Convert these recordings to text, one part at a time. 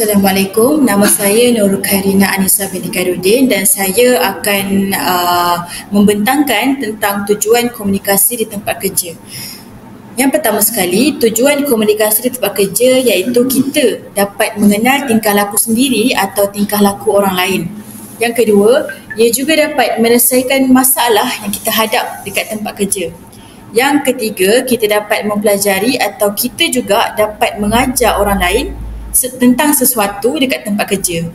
Assalamualaikum, nama saya Nurul Khairina Anissa binti Khairuddin dan saya akan membentangkan tentang tujuan komunikasi di tempat kerja. Yang pertama sekali, tujuan komunikasi di tempat kerja iaitu kita dapat mengenal tingkah laku sendiri atau tingkah laku orang lain. Yang kedua, ia juga dapat menyelesaikan masalah yang kita hadap dekat tempat kerja. Yang ketiga, kita dapat mempelajari atau kita juga dapat mengajar orang lain tentang sesuatu dekat tempat kerja.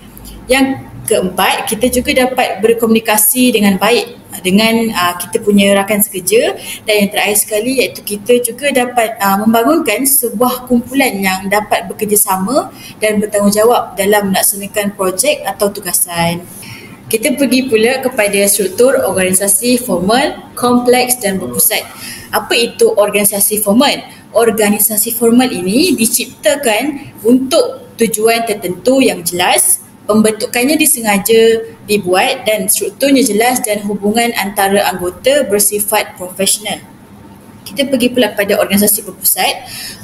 Yang keempat, kita juga dapat berkomunikasi dengan baik dengan kita punya rakan sekerja. Dan yang terakhir sekali iaitu kita juga dapat membangunkan sebuah kumpulan yang dapat bekerjasama dan bertanggungjawab dalam melaksanakan projek atau tugasan. Kita pergi pula kepada struktur organisasi formal, kompleks dan berpusat. Apa itu organisasi formal? Organisasi formal ini diciptakan untuk tujuan tertentu yang jelas, pembentukannya disengaja dibuat dan strukturnya jelas dan hubungan antara anggota bersifat profesional. Kita pergi pula pada organisasi berpusat.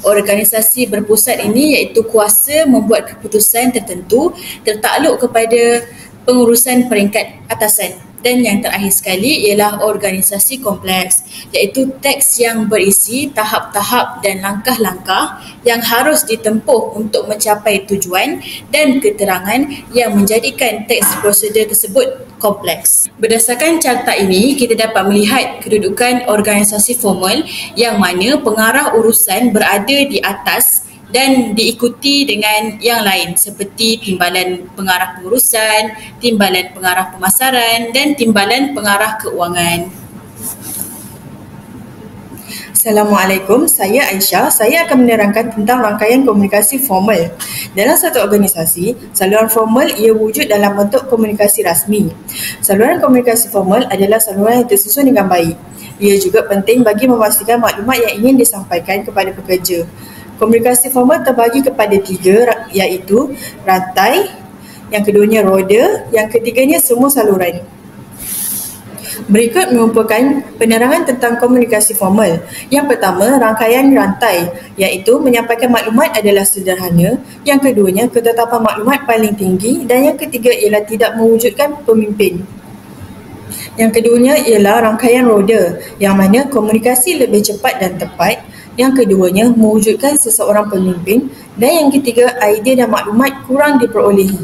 Organisasi berpusat ini iaitu kuasa membuat keputusan tertentu tertakluk kepada pengurusan peringkat atasan. Dan yang terakhir sekali ialah organisasi kompleks, iaitu teks yang berisi tahap-tahap dan langkah-langkah yang harus ditempuh untuk mencapai tujuan dan keterangan yang menjadikan teks prosedur tersebut kompleks. Berdasarkan carta ini, kita dapat melihat kedudukan organisasi formal yang mana pengarah urusan berada di atas dan diikuti dengan yang lain seperti timbalan pengarah pengurusan, timbalan pengarah pemasaran dan timbalan pengarah keuangan. Assalamualaikum, saya Aisyah. Saya akan menerangkan tentang rangkaian komunikasi formal. Dalam satu organisasi, saluran formal ia wujud dalam bentuk komunikasi rasmi. Saluran komunikasi formal adalah saluran yang tersusun dengan baik. Ia juga penting bagi memastikan maklumat yang ingin disampaikan kepada pekerja. Komunikasi formal terbagi kepada tiga, iaitu rantai, yang keduanya roda, yang ketiganya semua saluran. Berikut merupakan penerangan tentang komunikasi formal. Yang pertama, rangkaian rantai, iaitu menyampaikan maklumat adalah sederhana. Yang keduanya, ketetapan maklumat paling tinggi. Dan yang ketiga ialah tidak mewujudkan pemimpin. Yang keduanya ialah rangkaian roda, yang mana komunikasi lebih cepat dan tepat. Yang keduanya, mewujudkan seseorang pemimpin. Dan yang ketiga, idea dan maklumat kurang diperolehi.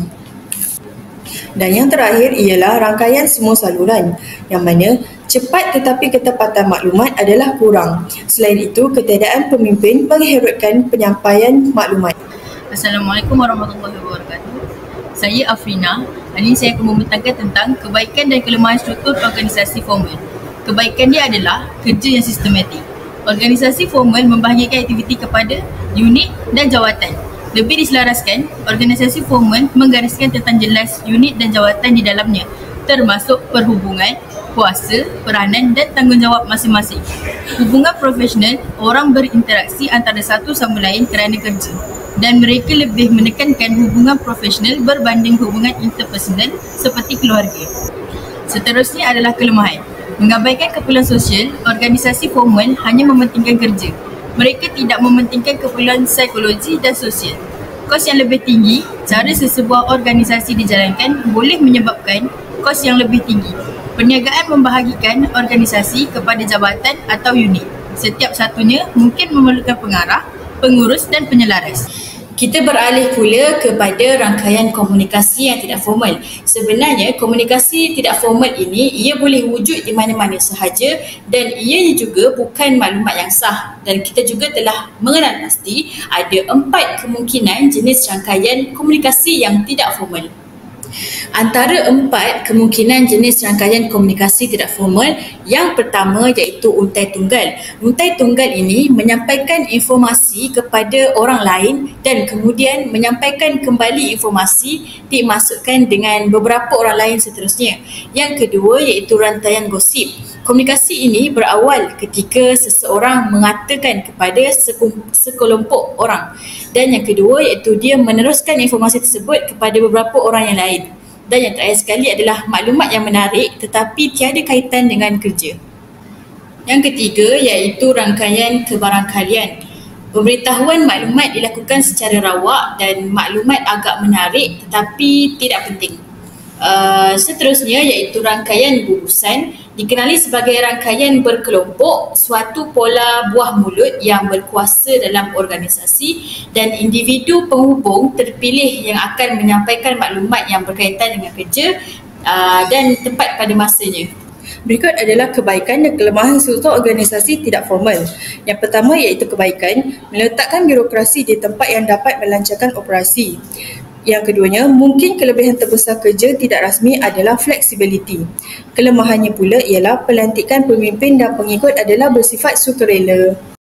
Dan yang terakhir ialah rangkaian semua saluran, yang mana cepat tetapi ketepatan maklumat adalah kurang. Selain itu, ketiadaan pemimpin mengherutkan penyampaian maklumat. Assalamualaikum warahmatullahi wabarakatuh. Saya Afrina. Hari ini saya akan membentangkan tentang kebaikan dan kelemahan struktur organisasi formal. Kebaikan dia adalah kerja yang sistematik. Organisasi formal membahagikan aktiviti kepada unit dan jawatan. Lebih diselaraskan, organisasi formal menggariskan tentang jelas unit dan jawatan di dalamnya, termasuk perhubungan, kuasa, peranan dan tanggungjawab masing-masing. Hubungan profesional, orang berinteraksi antara satu sama lain kerana kerja, dan mereka lebih menekankan hubungan profesional berbanding hubungan interpersonal seperti keluarga. Seterusnya adalah kelemahan. Mengabaikan keperluan sosial, organisasi formal hanya mementingkan kerja. Mereka tidak mementingkan keperluan psikologi dan sosial. Kos yang lebih tinggi, cara sesebuah organisasi dijalankan boleh menyebabkan kos yang lebih tinggi. Perniagaan membahagikan organisasi kepada jabatan atau unit. Setiap satunya mungkin memerlukan pengarah, pengurus dan penyelaras. Kita beralih pula kepada rangkaian komunikasi yang tidak formal. Sebenarnya komunikasi tidak formal ini ia boleh wujud di mana-mana sahaja dan ia juga bukan maklumat yang sah. Dan kita juga telah mengenal pasti ada 4 kemungkinan jenis rangkaian komunikasi yang tidak formal. Antara 4 kemungkinan jenis rangkaian komunikasi tidak formal, yang pertama iaitu untai tunggal. Untai tunggal ini menyampaikan informasi kepada orang lain dan kemudian menyampaikan kembali informasi dimasukkan dengan beberapa orang lain seterusnya. Yang kedua iaitu rantaian gosip. Komunikasi ini berawal ketika seseorang mengatakan kepada sekelompok orang. Dan yang kedua iaitu dia meneruskan informasi tersebut kepada beberapa orang yang lain. Dan yang terakhir sekali adalah maklumat yang menarik tetapi tiada kaitan dengan kerja. Yang ketiga iaitu rangkaian kebarangkalian. Pemberitahuan maklumat dilakukan secara rawak dan maklumat agak menarik tetapi tidak penting. Seterusnya iaitu rangkaian gugusan dikenali sebagai rangkaian berkelompok, suatu pola buah mulut yang berkuasa dalam organisasi dan individu penghubung terpilih yang akan menyampaikan maklumat yang berkaitan dengan kerja dan tepat pada masanya. Berikut adalah kebaikan dan kelemahan struktur organisasi tidak formal. Yang pertama iaitu kebaikan, meletakkan birokrasi di tempat yang dapat melancarkan operasi. Yang keduanya, mungkin kelebihan terbesar kerja tidak rasmi adalah flexibility. Kelemahannya pula ialah pelantikan pemimpin dan pengikut adalah bersifat sukarela.